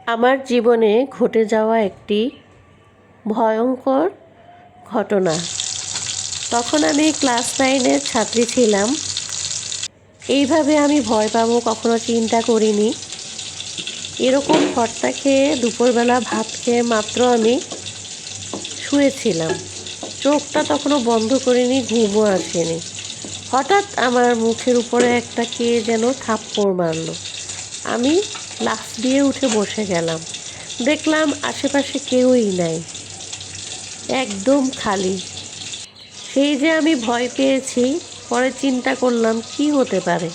আমার জীবনে ঘটে যাওয়া একটি ভয়ঙ্কর ঘটনা। তখন আমি ক্লাস 9-এর ছাত্রী ছিলাম। এইভাবে আমি ভয় পাবো কখনো চিন্তা করিনি। এরকম ভর্তা খেয়ে দুপুরবেলা ভাত খেয়ে মাত্র আমি শুয়েছিলাম, চোখটা তখনও বন্ধ করিনি, ঘুমও আসেনি। হঠাৎ আমার মুখের উপরে একটা কে যেন থাপ্পড় মারল। আমি লাফ দিয়ে উঠে বসে গেলাম। দেখলাম আশেপাশে কেউই নাই, একদম খালি। সেই যে আমি ভয় পেয়েছি, পরে চিন্তা করলাম কি হতে পারে।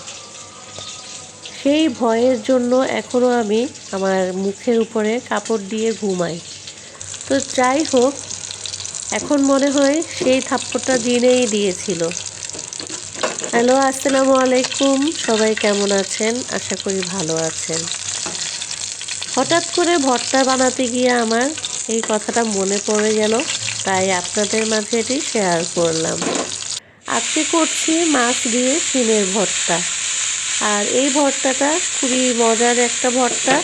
সেই ভয়ের জন্য এখনও আমি আমার মুখের উপরে কাপড় দিয়ে ঘুমাই। তো যাই হোক, এখন মনে হয় সেই থাপ্পড়টা জিনেই দিয়েছিল। হ্যালো, আসসালামু আলাইকুম। সবাই কেমন আছেন? আশা করি ভালো আছেন। হঠাৎ করে ভর্তা বানাতে গিয়ে আমার এই কথাটা মনে পড়ে গেল, তাই আপনাদের মাঝে এটি শেয়ার করলাম। আজকে করছি মাছ দিয়ে শিমের ভর্তা। আর এই ভর্তাটা খুবই মজার একটা ভর্তা।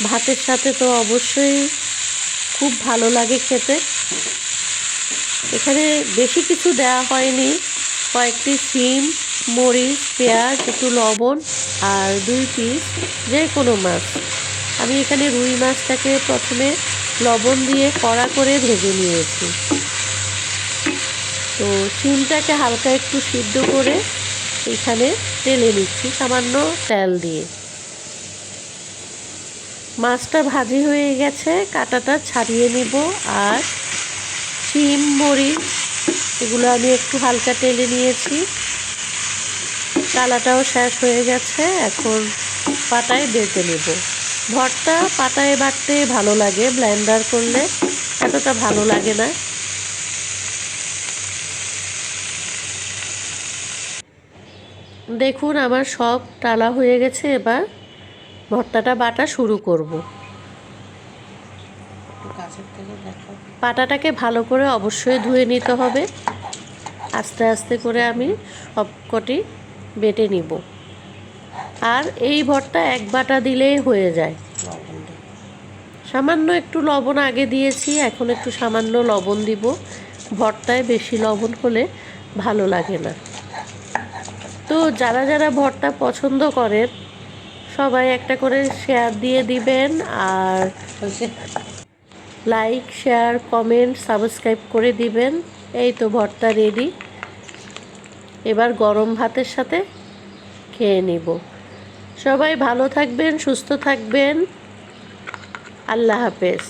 ভাতের সাথে তো অবশ্যই খুব ভালো লাগে খেতে। এখানে বেশি কিছু দেওয়া হয়নি, কয়েকটি শিম, মরিচ, পেঁয়াজ, একটু লবণ আর 2 পিস যে কোনো মাছ। আমি এখানে রুই মাছটাকে প্রথমে লবণ দিয়ে কড়া করে ভেজে নিয়েছি। তো শিমটাকে হালকা একটু সিদ্ধ করে এখানে তেলে নিচ্ছি সামান্য তেল দিয়ে। মাছটা ভাজি হয়ে গেছে, কাঁটাটা ছাড়িয়ে নিব। আর শিম, মরিচ এগুলো আমি একটু হালকা তেলে নিয়েছি। কালাটাও শেষ হয়ে গেছে, এখন পাটায় বেটে নেব। ভর্তা পাটায় বাটতে ভালো লাগে, ব্লেন্ডার করলে এতটা ভালো লাগে না। দেখুন আমার সব টালা হয়ে গেছে। এবার ভর্তাটা বাটা শুরু করব। পাটাটাকে ভালো করে অবশ্যই ধুয়ে নিতে হবে। আস্তে আস্তে করে আমি সব কটি বেটে নিব। আর এই ভর্তা এক বাটা দিলেই হয়ে যায়। সামান্য একটু লবণ আগে দিয়েছি, এখন একটু সামান্য লবণ দিব। ভর্তায় বেশি লবণ হলে ভালো লাগে না। তো যারা যারা ভর্তা পছন্দ করেন সবাই একটা করে শেয়ার দিয়ে দিবেন। আর লাইক, শেয়ার, কমেন্ট, সাবস্ক্রাইব করে দিবেন। এই তো ভর্তা রেডি। এবার গরম ভাতের সাথে খেয়ে নিব। সবাই ভালো থাকবেন, সুস্থ থাকবেন। আল্লাহ হাফেজ।